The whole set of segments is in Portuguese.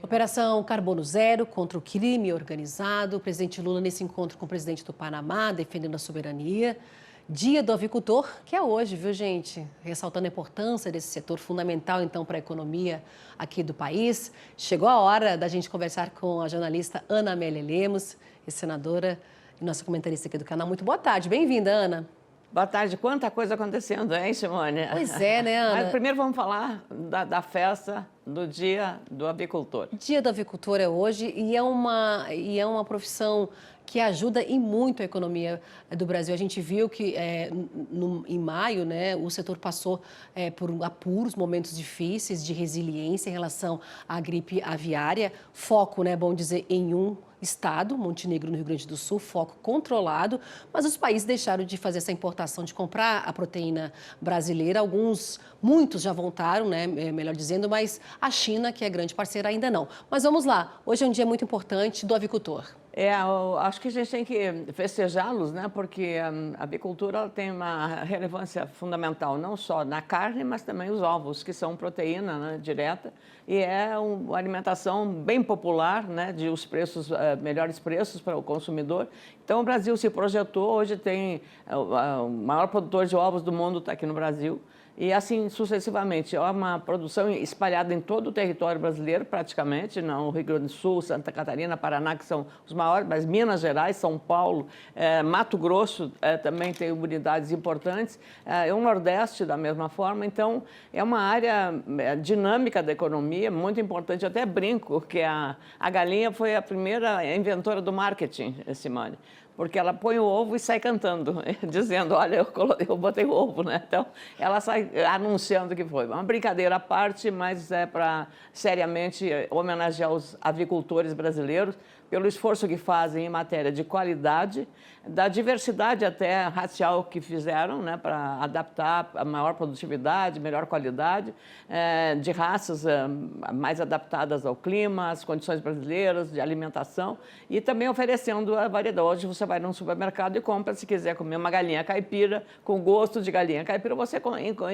Operação Carbono Zero contra o crime organizado. O presidente Lula nesse encontro com o presidente do Panamá, defendendo a soberania. Dia do avicultor, que é hoje, viu, gente? Ressaltando a importância desse setor fundamental, então, para a economia aqui do país. Chegou a hora da gente conversar com a jornalista Ana Amélia Lemos, senadora e nossa comentarista aqui do canal. Muito boa tarde, bem-vinda, Ana. Boa tarde. Quanta coisa acontecendo, hein, Simone? Pois é, né, Ana? Mas primeiro vamos falar da festa do Dia do Avicultor. Dia do Avicultor é hoje e é uma profissão que ajuda e muito a economia do Brasil. A gente viu que em maio, né, o setor passou por apuros, momentos difíceis de resiliência em relação à gripe aviária. Foco, né, bom dizer, em um estado, Montenegro, no Rio Grande do Sul, foco controlado, mas os países deixaram de fazer essa importação, de comprar a proteína brasileira. Muitos já voltaram, né, melhor dizendo, mas a China, que é grande parceira, ainda não. Mas vamos lá, hoje é um dia muito importante do avicultor. Eu acho que a gente tem que festejá-los, né? Porque a avicultura ela tem uma relevância fundamental, não só na carne, mas também os ovos, que são proteína, né, direta, e é uma alimentação bem popular, né, de os preços, melhores preços para o consumidor. Então, o Brasil se projetou, hoje tem o maior produtor de ovos do mundo está aqui no Brasil. E assim sucessivamente, é uma produção espalhada em todo o território brasileiro, praticamente, no Rio Grande do Sul, Santa Catarina, Paraná, que são os maiores, mas Minas Gerais, São Paulo, Mato Grosso também tem unidades importantes, e o Nordeste da mesma forma. Então, é uma área dinâmica da economia, muito importante. Eu até brinco que a galinha foi a primeira inventora do marketing, Simone. Porque ela põe o ovo e sai cantando, dizendo, olha, eu botei o ovo, né? Então, ela sai anunciando que foi. Uma brincadeira à parte, mas é para seriamente homenagear os avicultores brasileiros pelo esforço que fazem em matéria de qualidade, da diversidade até racial que fizeram, né, para adaptar a maior produtividade, melhor qualidade, de raças mais adaptadas ao clima, às condições brasileiras de alimentação e também oferecendo a variedade. Hoje você vai num supermercado e compra, se quiser comer uma galinha caipira, com gosto de galinha caipira, você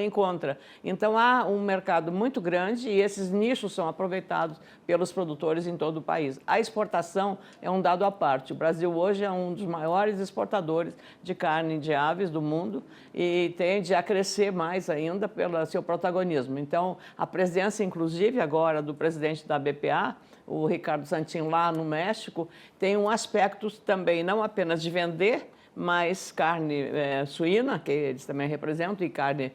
encontra. Então há um mercado muito grande e esses nichos são aproveitados pelos produtores em todo o país. A exportação é um dado à parte. O Brasil hoje é um dos maiores exportadores de carne de aves do mundo e tende a crescer mais ainda pelo seu protagonismo. Então, a presença, inclusive, agora do presidente da BPA, o Ricardo Santin, lá no México, tem um aspecto também não apenas de vender, mas carne suína, que eles também representam, e carne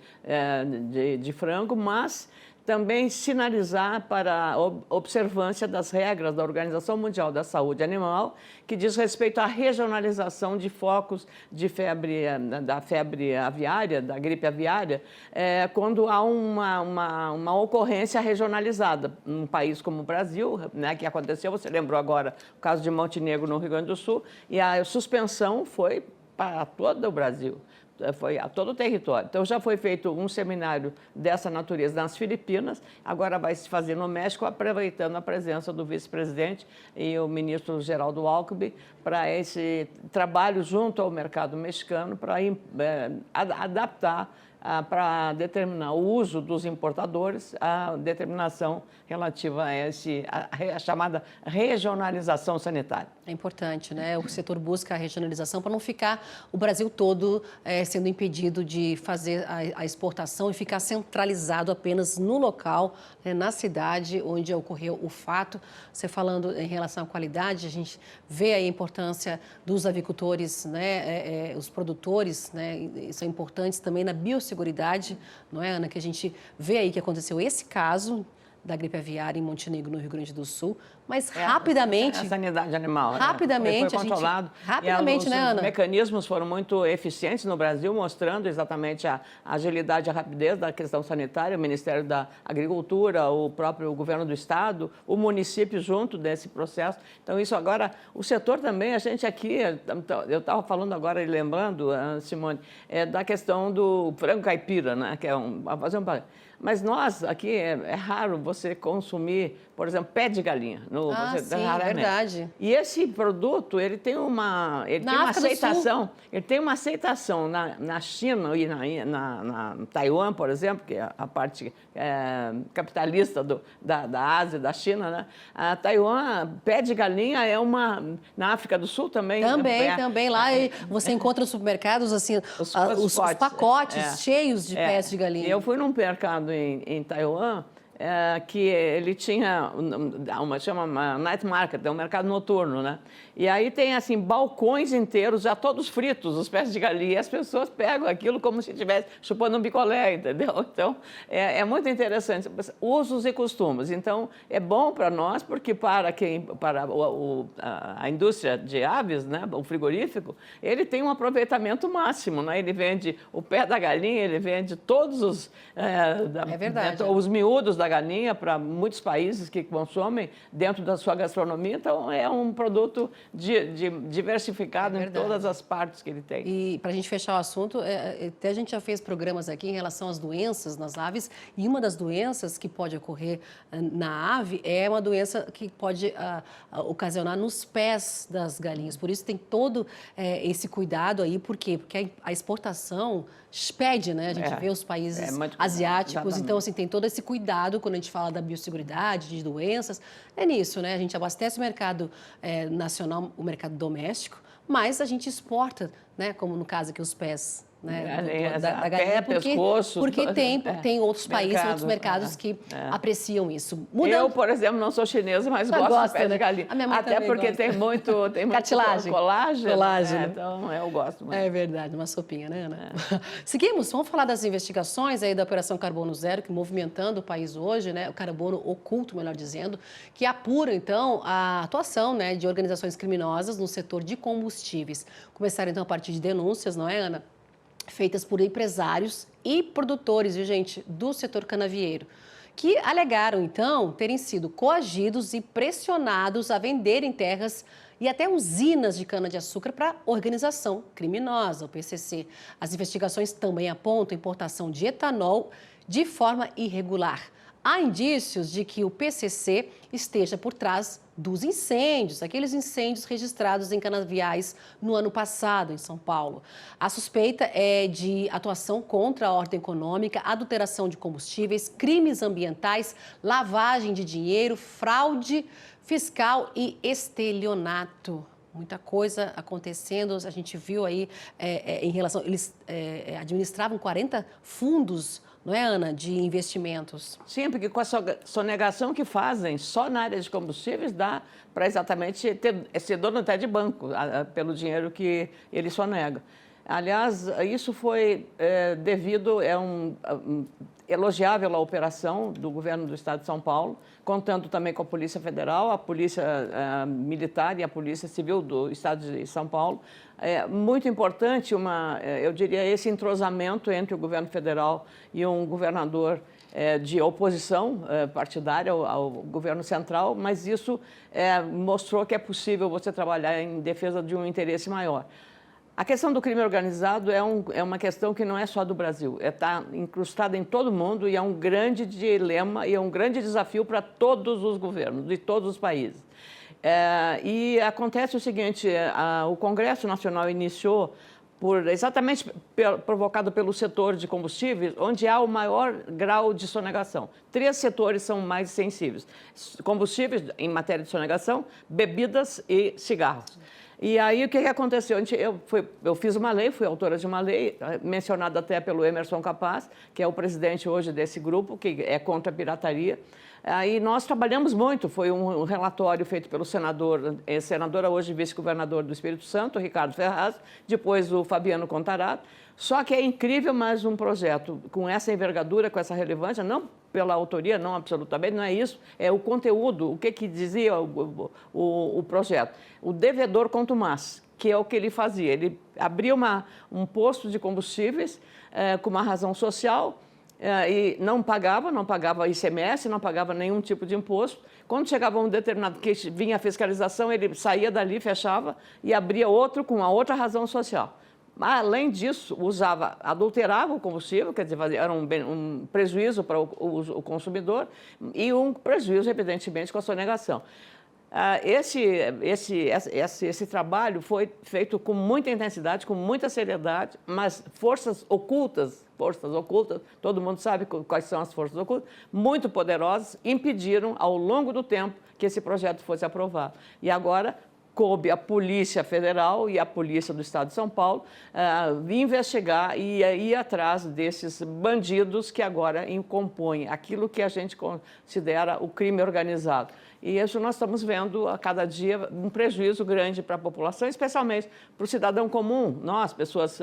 de frango, mas também sinalizar para a observância das regras da Organização Mundial da Saúde Animal, que diz respeito à regionalização de focos de febre, da febre aviária, da gripe aviária, quando há uma ocorrência regionalizada. Num país como o Brasil, né, que aconteceu, você lembrou agora o caso de Montenegro, no Rio Grande do Sul, e a suspensão foi para todo o Brasil. Foi a todo o território. Então, já foi feito um seminário dessa natureza nas Filipinas, agora vai se fazer no México, aproveitando a presença do vice-presidente e o ministro Geraldo Alckmin para esse trabalho junto ao mercado mexicano para adaptar para determinar o uso dos importadores, a determinação relativa a chamada regionalização sanitária. É importante, né? O setor busca a regionalização para não ficar o Brasil todo sendo impedido de fazer a exportação e ficar centralizado apenas no local, né, na cidade onde ocorreu o fato. Você falando em relação à qualidade, a gente vê aí a importância dos avicultores, né? Os produtores, né? São importantes também na biosseguridade, não é, Ana? Que a gente vê aí que aconteceu esse caso da gripe aviária em Montenegro, no Rio Grande do Sul, mas rapidamente... A sanidade animal. Rapidamente, foi controlado. Rapidamente, né, Ana? Os mecanismos foram muito eficientes no Brasil, mostrando exatamente a agilidade e a rapidez da questão sanitária, o Ministério da Agricultura, o próprio governo do Estado, o município junto desse processo. Então, isso agora, o setor também, a gente aqui, eu estava falando agora e lembrando, Simone, da questão do frango caipira, né, que é fazer um... Mas nós, aqui, é raro você consumir, por exemplo, pé de galinha. Sim, é verdade. E esse produto, ele tem uma aceitação. Ele tem uma aceitação na China e na Taiwan, por exemplo, que é a parte capitalista da Ásia, da China, né? A Taiwan, pé de galinha é uma... Na África do Sul também. Também. Lá você encontra nos supermercados, assim, os pacotes cheios de pés de galinha. Eu fui num mercado em Taiwan, que ele tinha chama night market, é um mercado noturno, né? E aí tem assim balcões inteiros já todos fritos, os pés de galinha, e as pessoas pegam aquilo como se estivesse chupando um picolé, entendeu? Então é muito interessante, usos e costumes. Então é bom para nós porque para a indústria de aves, né, o frigorífico, ele tem um aproveitamento máximo, né? Ele vende o pé da galinha, ele vende todos os os miúdos da galinha para muitos países que consomem dentro da sua gastronomia. Então, é um produto diversificado em todas as partes que ele tem. E, para a gente fechar o assunto, até a gente já fez programas aqui em relação às doenças nas aves, e uma das doenças que pode ocorrer na ave é uma doença que pode ocasionar nos pés das galinhas. Por isso, tem todo esse cuidado aí. Por quê? Porque a exportação pede, né? A gente vê os países asiáticos, exatamente. Então, assim, tem todo esse cuidado quando a gente fala da biosseguridade, de doenças. É nisso, né? A gente abastece o mercado nacional, o mercado doméstico, mas a gente exporta, né? Como no caso aqui, os pés, né? Da galinha, porque tem outros países, outros mercados que apreciam isso. Eu, por exemplo, não sou chinesa, mas gosto de pé de galinha. Até porque gosta. tem muito cartilagem. Colágeno. Então, eu gosto muito. É verdade, uma sopinha, né, Ana? Seguimos, vamos falar das investigações aí da Operação Carbono Zero, que movimentando o país hoje, né? O carbono oculto, melhor dizendo, que apura, então, a atuação, né, de organizações criminosas no setor de combustíveis. Começaram, então, a partir de denúncias, não é, Ana? Feitas por empresários e produtores, viu, gente, do setor canavieiro, que alegaram, então, terem sido coagidos e pressionados a venderem terras e até usinas de cana-de-açúcar para a organização criminosa, o PCC. As investigações também apontam a importação de etanol de forma irregular. Há indícios de que o PCC esteja por trás dos incêndios, aqueles incêndios registrados em canaviais no ano passado, em São Paulo. A suspeita é de atuação contra a ordem econômica, adulteração de combustíveis, crimes ambientais, lavagem de dinheiro, fraude fiscal e estelionato. Muita coisa acontecendo, a gente viu aí em relação... Eles administravam 40 fundos, não é, Ana, de investimentos? Sim, porque com a sonegação que fazem só na área de combustíveis dá para exatamente ser dono até de banco, pelo dinheiro que ele sonega. Aliás, isso foi devido elogiável a operação do governo do Estado de São Paulo, contando também com a Polícia Federal, a Polícia Militar e a Polícia Civil do Estado de São Paulo. É muito importante, eu diria, esse entrosamento entre o governo federal e um governador de oposição partidária ao governo central, mas isso mostrou que é possível você trabalhar em defesa de um interesse maior. A questão do crime organizado é uma questão que não é só do Brasil, está incrustada em todo mundo e é um grande dilema e é um grande desafio para todos os governos de todos os países. E acontece o seguinte, o Congresso Nacional iniciou, exatamente provocado pelo setor de combustíveis, onde há o maior grau de sonegação. 3 setores são mais sensíveis: combustíveis, em matéria de sonegação, bebidas e cigarros. E aí, o que aconteceu? Eu fiz uma lei, fui autora de uma lei, mencionada até pelo Emerson Capaz, que é o presidente hoje desse grupo, que é contra a pirataria. Aí nós trabalhamos muito, foi um relatório feito pelo senador hoje vice-governador do Espírito Santo, Ricardo Ferraz, depois o Fabiano Contarato. Só que é incrível, mas um projeto com essa envergadura, com essa relevância, não pela autoria, não absolutamente, não é isso, é o conteúdo, o que dizia o projeto. O devedor contumaz, que é o que ele fazia. Ele abria um posto de combustíveis com uma razão social, e não pagava ICMS, não pagava nenhum tipo de imposto. Quando chegava um determinado que vinha a fiscalização, ele saía dali, fechava e abria outro com uma outra razão social. Além disso, adulterava o combustível, quer dizer, era um prejuízo para o consumidor e um prejuízo, evidentemente, com a sonegação. Esse trabalho foi feito com muita intensidade, com muita seriedade, mas forças ocultas, todo mundo sabe quais são as forças ocultas, muito poderosas, impediram ao longo do tempo que esse projeto fosse aprovado. E agora coube à Polícia Federal e à Polícia do Estado de São Paulo investigar e ir atrás desses bandidos que agora compõem aquilo que a gente considera o crime organizado. E isso nós estamos vendo a cada dia um prejuízo grande para a população, especialmente para o cidadão comum, nós, pessoas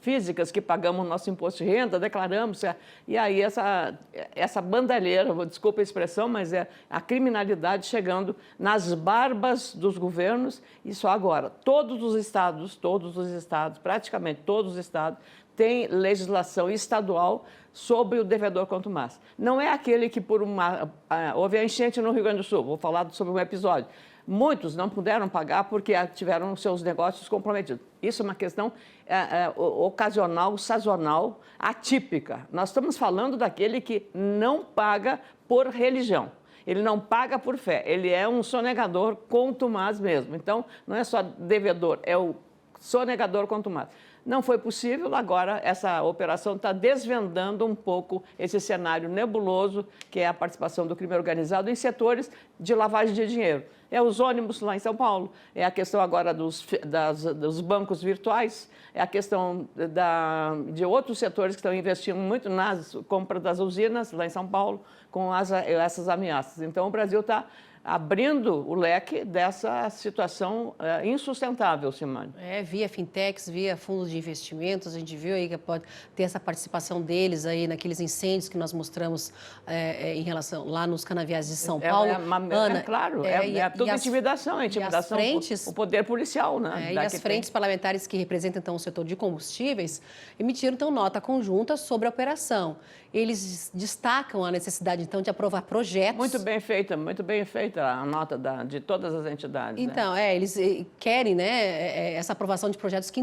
físicas que pagamos nosso imposto de renda, declaramos. E aí essa bandalheira, desculpa a expressão, mas é a criminalidade chegando nas barbas dos governos e só agora. Todos os estados, praticamente todos os estados, têm legislação estadual sobre o devedor contumaz. Não é aquele que houve a enchente no Rio Grande do Sul, vou falar sobre um episódio. Muitos não puderam pagar porque tiveram seus negócios comprometidos. Isso é uma questão ocasional, sazonal, atípica. Nós estamos falando daquele que não paga por religião. Ele não paga por fé, ele é um sonegador contumaz mesmo. Então, não é só devedor, é o sonegador contumaz. Não foi possível, agora essa operação está desvendando um pouco esse cenário nebuloso, que é a participação do crime organizado em setores de lavagem de dinheiro. É os ônibus lá em São Paulo, é a questão agora dos bancos virtuais, é a questão de outros setores que estão investindo muito nas compras das usinas lá em São Paulo, com essas ameaças. Então, o Brasil está abrindo o leque dessa situação insustentável, Simone. Via fintechs, via fundos de investimentos, a gente viu aí que pode ter essa participação deles aí naqueles incêndios que nós mostramos em relação lá nos canaviais de São Paulo. Ana, claro, tudo intimidação, o poder policial, né? E as frentes parlamentares que representam então o setor de combustíveis emitiram então nota conjunta sobre a operação. Eles destacam a necessidade então de aprovar projetos. Muito bem feita a nota de todas as entidades. Então, eles querem, né, essa aprovação de projetos que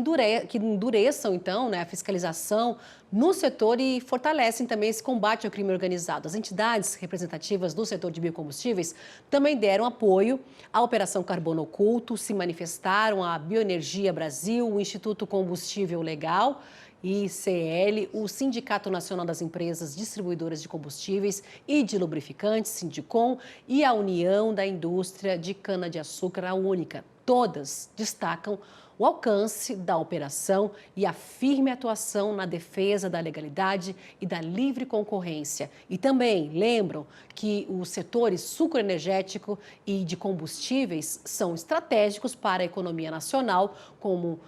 endureçam, então, né, a fiscalização no setor e fortalecem também esse combate ao crime organizado. As entidades representativas do setor de biocombustíveis também deram apoio à Operação Carbono Oculto, se manifestaram a Bioenergia Brasil, o Instituto Combustível Legal, ICL, o Sindicato Nacional das Empresas Distribuidoras de Combustíveis e de Lubrificantes, Sindicom, e a União da Indústria de Cana-de-Açúcar, a Única. Todas destacam o alcance da operação e a firme atuação na defesa da legalidade e da livre concorrência. E também lembram que os setores sucroenergético e de combustíveis são estratégicos para a economia nacional, com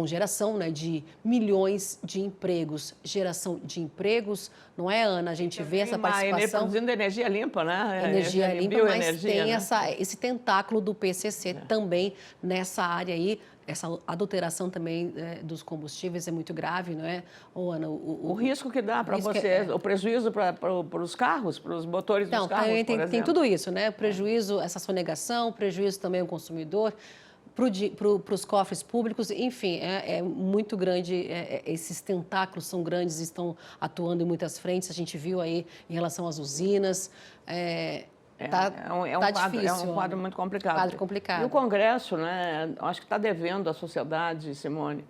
geração, né, de milhões de empregos. Geração de empregos, não é, Ana? A gente vê essa participação... Produzindo energia limpa, né? Energia limpa, mas tem, né, esse tentáculo do PCC também nessa área aí. Essa adulteração também dos combustíveis é muito grave, não é, Ana? O risco que dá para você, o prejuízo para os carros, para os motores dos carros, por exemplo. Tem tudo isso, né? O prejuízo, essa sonegação, prejuízo também ao consumidor, para os cofres públicos, enfim, é muito grande, esses tentáculos são grandes, estão atuando em muitas frentes, a gente viu aí em relação às usinas, difícil. É um quadro muito complicado. E o Congresso, né, acho que está devendo à sociedade, Simone,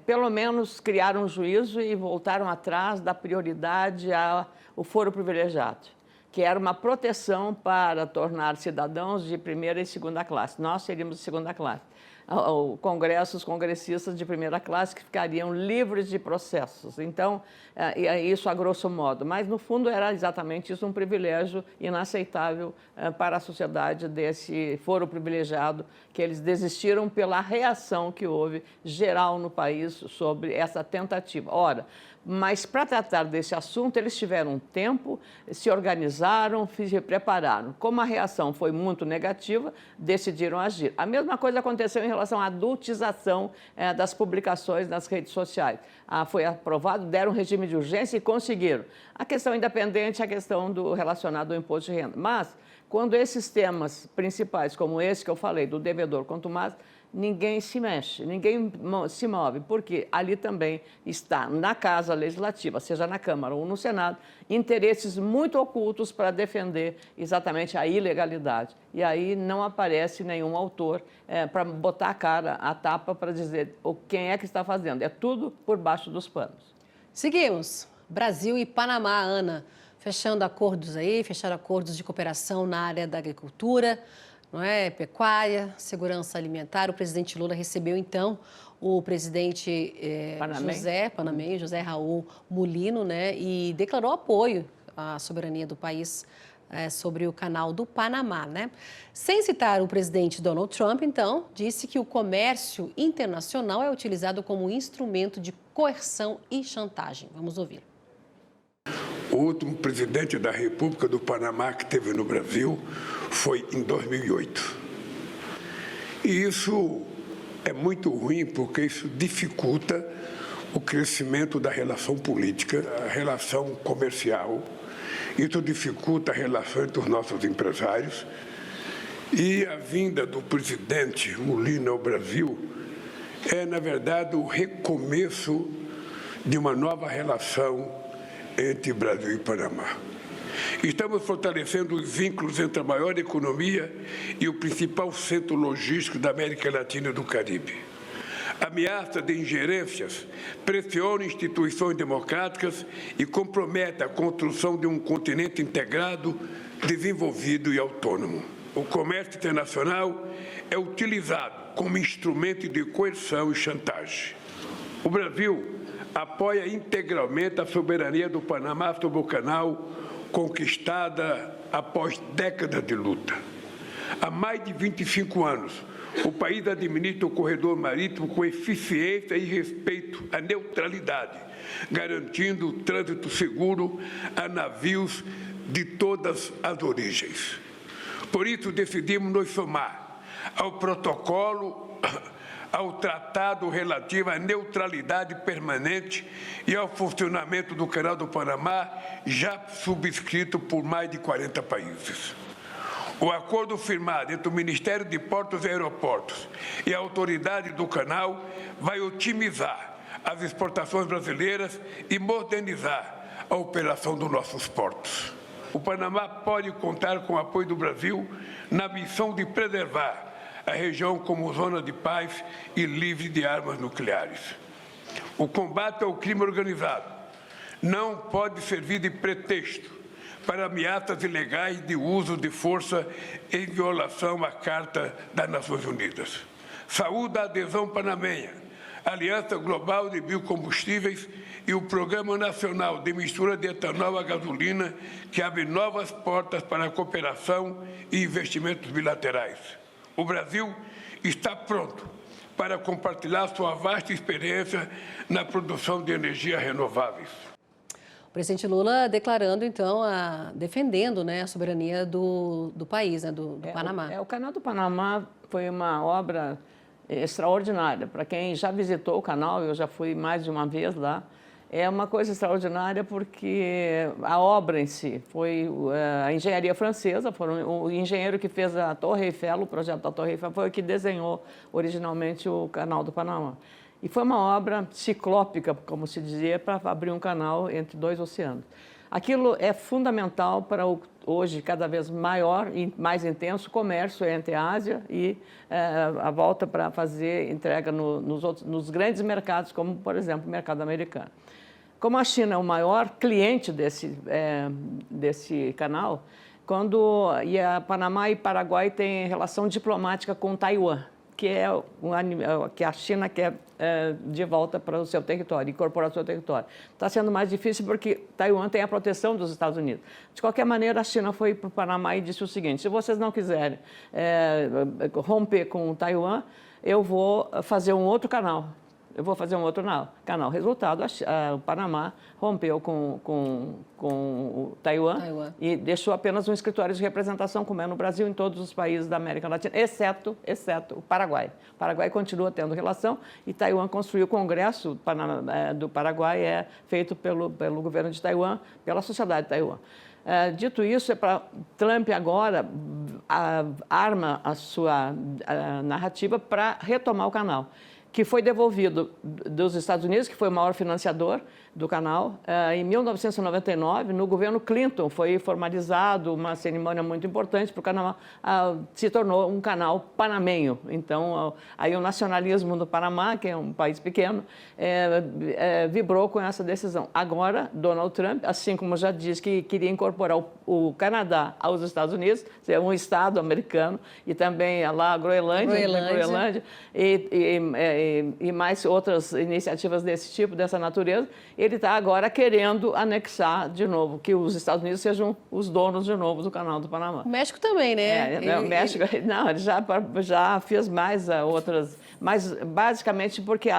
pelo menos criar um juízo e voltaram atrás da prioridade ao foro privilegiado, que era uma proteção para tornar cidadãos de primeira e segunda classe. Nós seríamos de segunda classe. O Congresso, os congressistas de primeira classe que ficariam livres de processos. Então, isso a grosso modo. Mas, no fundo, era exatamente isso, um privilégio inaceitável para a sociedade desse foro privilegiado, que eles desistiram pela reação que houve geral no país sobre essa tentativa. Ora, mas para tratar desse assunto, eles tiveram tempo, se organizaram, se prepararam. Como a reação foi muito negativa, decidiram agir. A mesma coisa aconteceu em relação à adultização das publicações nas redes sociais. Foi aprovado, deram um regime de urgência e conseguiram. A questão independente é a questão relacionada ao imposto de renda. Mas, quando esses temas principais, como esse que eu falei, do devedor contumaz, ninguém se mexe, ninguém se move, porque ali também está, na Casa Legislativa, seja na Câmara ou no Senado, interesses muito ocultos para defender exatamente a ilegalidade. E aí não aparece nenhum autor para botar a cara, a tapa, para dizer quem é que está fazendo. É tudo por baixo dos panos. Seguimos. Brasil e Panamá, Ana, fechando acordos aí, fecharam acordos de cooperação na área da agricultura, não é? Pecuária, segurança alimentar. O presidente Lula recebeu, então, o presidente José Raul Mulino, né? E declarou apoio à soberania do país sobre o canal do Panamá, né? Sem citar o presidente Donald Trump, então, disse que o comércio internacional é utilizado como instrumento de coerção e chantagem. Vamos ouvir. O último presidente da República do Panamá que teve no Brasil foi em 2008. E isso é muito ruim porque isso dificulta o crescimento da relação política, a relação comercial. Isso dificulta a relação entre os nossos empresários. E a vinda do presidente Mulino ao Brasil é, na verdade, o recomeço de uma nova relação entre Brasil e Panamá. Estamos fortalecendo os vínculos entre a maior economia e o principal centro logístico da América Latina e do Caribe. A ameaça de ingerências pressiona instituições democráticas e compromete a construção de um continente integrado, desenvolvido e autônomo. O comércio internacional é utilizado como instrumento de coerção e chantagem. O Brasil apoia integralmente a soberania do Panamá sobre o canal, conquistada após décadas de luta. Há mais de 25 anos, o país administra o corredor marítimo com eficiência e respeito à neutralidade, garantindo o trânsito seguro a navios de todas as origens. Por isso, decidimos nos somar ao protocolo, ao tratado relativo à neutralidade permanente e ao funcionamento do Canal do Panamá, já subscrito por mais de 40 países. O acordo firmado entre o Ministério de Portos e Aeroportos e a autoridade do canal vai otimizar as exportações brasileiras e modernizar a operação dos nossos portos. O Panamá pode contar com o apoio do Brasil na missão de preservar a região como zona de paz e livre de armas nucleares. O combate ao crime organizado não pode servir de pretexto para ameaças ilegais de uso de força em violação à Carta das Nações Unidas. Saúde a adesão panamenha, a Aliança Global de Biocombustíveis e o Programa Nacional de Mistura de Etanol à Gasolina, que abre novas portas para a cooperação e investimentos bilaterais. O Brasil está pronto para compartilhar sua vasta experiência na produção de energias renováveis. O presidente Lula declarando, então, defendendo, né, a soberania do país, né, do Panamá. O Canal do Panamá foi uma obra extraordinária. Para quem já visitou o canal, eu já fui mais de uma vez lá, é uma coisa extraordinária porque a obra em si foi a engenharia francesa, o engenheiro que fez a Torre Eiffel, o projeto da Torre Eiffel, foi o que desenhou originalmente o Canal do Panamá. E foi uma obra ciclópica, como se dizia, para abrir um canal entre dois oceanos. Aquilo é fundamental para o hoje cada vez maior e mais intenso comércio entre a Ásia e a volta para fazer entrega nos grandes mercados, como, por exemplo, o mercado americano. Como a China é o maior cliente desse canal, e a Panamá e Paraguai têm relação diplomática com Taiwan, que a China quer de volta para o seu território, incorporar o seu território. Está sendo mais difícil porque Taiwan tem a proteção dos Estados Unidos. De qualquer maneira, a China foi para o Panamá e disse o seguinte: se vocês não quiserem romper com Taiwan, eu vou fazer um outro canal. Canal. Resultado, o Panamá rompeu com o Taiwan e deixou apenas um escritório de representação, como é no Brasil, em todos os países da América Latina, exceto o Paraguai. O Paraguai continua tendo relação e Taiwan construiu o Congresso do Paraguai, feito pelo governo de Taiwan, pela sociedade de Taiwan. Dito isso, Trump agora arma a sua narrativa para retomar o canal, que foi devolvido dos Estados Unidos, que foi o maior financiador do canal. Em 1999, no governo Clinton, foi formalizado uma cerimônia muito importante, porque o canal se tornou um canal panamenho. Então, aí o nacionalismo do Panamá, que é um país pequeno, vibrou com essa decisão. Agora, Donald Trump, assim como já disse que queria incorporar o Canadá aos Estados Unidos, ser um estado americano, e também lá a Groenlândia e mais outras iniciativas desse tipo, dessa natureza, ele está agora querendo anexar de novo, que os Estados Unidos sejam os donos de novo do Canal do Panamá. O México também, né? O México, não, ele já fez mais outras, mas basicamente porque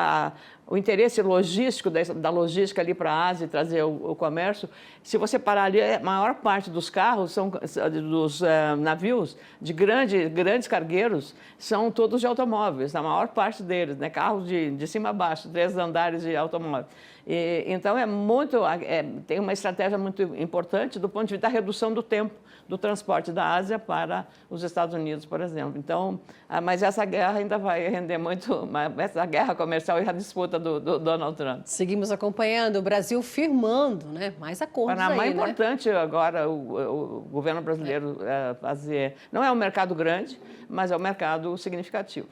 o interesse logístico, da logística ali para a Ásia, trazer o comércio, se você parar ali, a maior parte dos carros, dos navios de grandes cargueiros, são todos de automóveis, a maior parte deles, né? Carros de cima a baixo, 3 andares de automóvel. Então, tem uma estratégia muito importante do ponto de vista da redução do tempo do transporte da Ásia para os Estados Unidos, por exemplo. Então, mas essa guerra ainda vai render muito, essa guerra comercial e a disputa do Donald Trump. Seguimos acompanhando, o Brasil firmando, né, mais acordos Panamá aí, é importante agora o governo brasileiro fazer. Não é um mercado grande, mas é um mercado significativo.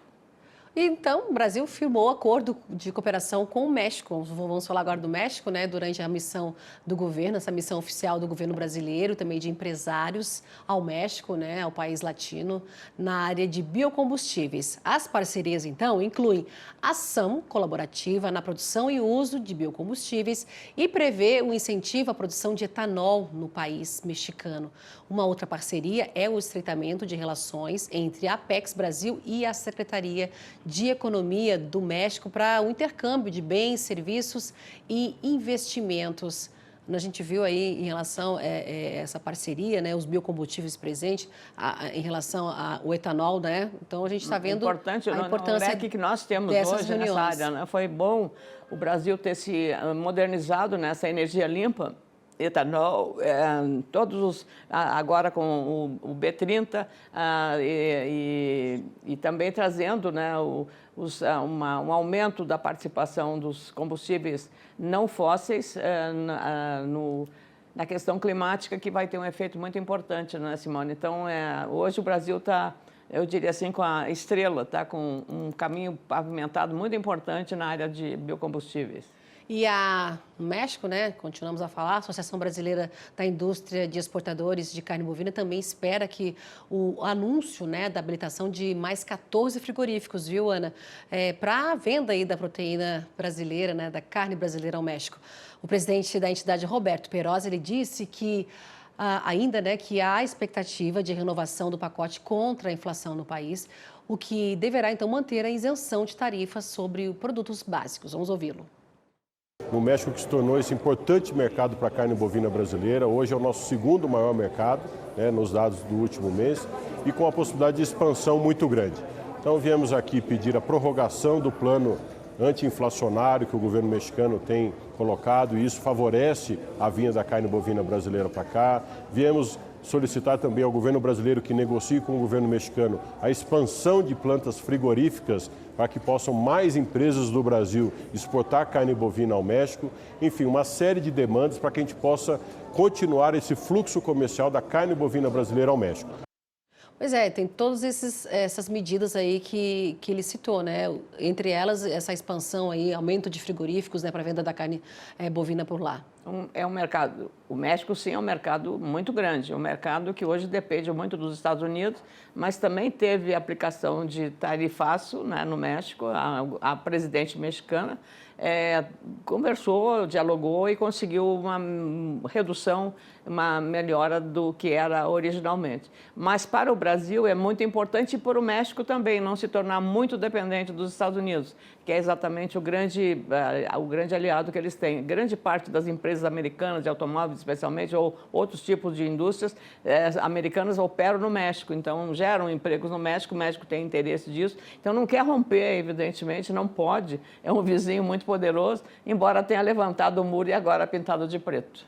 Então, o Brasil firmou acordo de cooperação com o México. Vamos falar agora do México, né? Durante a missão do governo, essa missão oficial do governo brasileiro, também de empresários ao México, né? Ao país latino, na área de biocombustíveis. As parcerias, então, incluem ação colaborativa na produção e uso de biocombustíveis e prevê um incentivo à produção de etanol no país mexicano. Uma outra parceria é o estreitamento de relações entre a Apex Brasil e a Secretaria de Economia do México para o intercâmbio de bens, serviços e investimentos. A gente viu aí em relação a essa parceria, né, os biocombustíveis presentes, em relação ao etanol, né? Então a gente está vendo a importância que nós temos hoje reuniões. Nessa área, né? Foi bom o Brasil ter se modernizado nessa energia limpa. Etanol, agora com o B30 e também trazendo, né, um aumento da participação dos combustíveis não fósseis na questão climática, que vai ter um efeito muito importante, né, Simone? Então, hoje o Brasil está, eu diria assim, com a estrela, está com um caminho pavimentado muito importante na área de biocombustíveis. E no México, né, continuamos a falar, a Associação Brasileira da Indústria de Exportadores de Carne Bovina também espera que o anúncio, né, da habilitação de mais 14 frigoríficos, viu, Ana, para a venda aí da proteína brasileira, né, da carne brasileira ao México. O presidente da entidade, Roberto Peroz, ele disse que ainda, né, que há expectativa de renovação do pacote contra a inflação no país, o que deverá, então, manter a isenção de tarifas sobre produtos básicos. Vamos ouvi-lo. No México, que se tornou esse importante mercado para a carne bovina brasileira, hoje é o nosso segundo maior mercado, né, nos dados do último mês, e com a possibilidade de expansão muito grande. Então, viemos aqui pedir a prorrogação do plano anti-inflacionário que o governo mexicano tem colocado, e isso favorece a vinda da carne bovina brasileira para cá. Viemos solicitar também ao governo brasileiro que negocie com o governo mexicano a expansão de plantas frigoríficas para que possam mais empresas do Brasil exportar carne bovina ao México. Enfim, uma série de demandas para que a gente possa continuar esse fluxo comercial da carne bovina brasileira ao México. Pois é, tem todas essas medidas aí que ele citou, né? Entre elas, essa expansão aí, aumento de frigoríficos, né, para a venda da carne bovina por lá. É um mercado, o México sim é um mercado muito grande, um mercado que hoje depende muito dos Estados Unidos, mas também teve aplicação de tarifaço, né, no México. A presidente mexicana conversou, dialogou e conseguiu uma redução, uma melhora do que era originalmente. Mas para o Brasil é muito importante, e para o México também, não se tornar muito dependente dos Estados Unidos, que é exatamente o grande aliado que eles têm. Grande parte das empresas empresas americanas de automóveis, especialmente, ou outros tipos de indústrias americanas operam no México, então geram empregos no México, o México tem interesse disso, então não quer romper, evidentemente, não pode, é um vizinho muito poderoso, embora tenha levantado o muro e agora pintado de preto.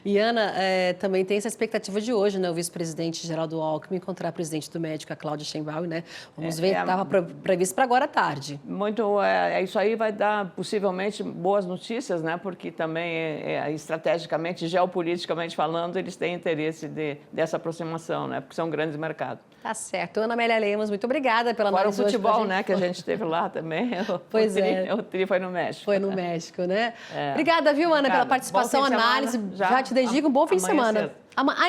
E, Ana, também tem essa expectativa de hoje, né? O vice-presidente Geraldo Alckmin encontrar a presidente do México, a Cláudia Sheinbaum, né? Vamos ver, estava previsto para agora à tarde. Muito, isso aí vai dar possivelmente boas notícias, né? Porque também, estrategicamente, geopoliticamente falando, eles têm interesse dessa aproximação, né? Porque são grandes mercados. Tá certo. Ana Amélia Lemos, muito obrigada pela Fora o análise hoje pra futebol, gente. né? Que a gente teve lá também. Pois O tri foi no México. Foi no México, né? Obrigada, viu, Ana, pela participação, análise. Já te desejo um bom fim de semana.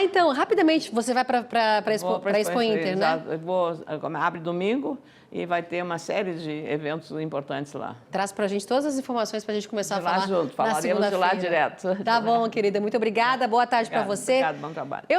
Então, rapidamente, você vai para a Expo Inter, né? Abre domingo e vai ter uma série de eventos importantes lá. Traz para a gente todas as informações para a gente começar a falar junto, falaremos de lá direto. Tá bom, querida. Muito obrigada. Boa tarde para você. Obrigado, bom trabalho.